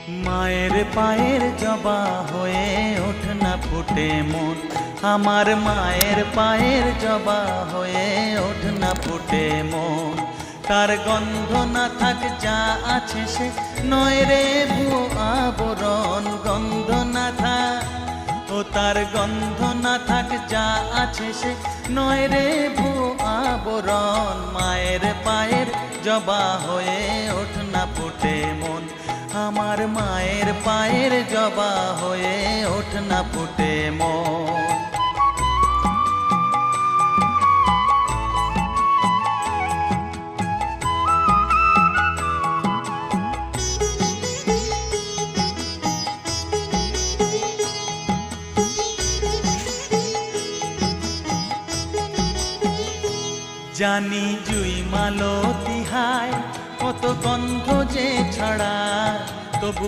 মায়ের পায়ের জবা হয়ে ওঠ না ফুটে মন, আমার মায়ের পায়ের জবা হয়ে ওঠ না ফুটে মন। তার গন্ধ না থাক যা আছে সে নয় রে ভুয়ো আবরণ, গন্ধ না থাক ও তার গন্ধ না থাক যা আছে সে নয় রে ভুয়ো আবরণ। মায়ের পায়ের জবা হয়ে ওঠ না ফুটে মন, আমার মায়ের পায়ের জবা হয়ে ওঠ না ফুটে মন। জানি জুই মালতী হায় কত গন্ধ যে ছড়ায়, তবু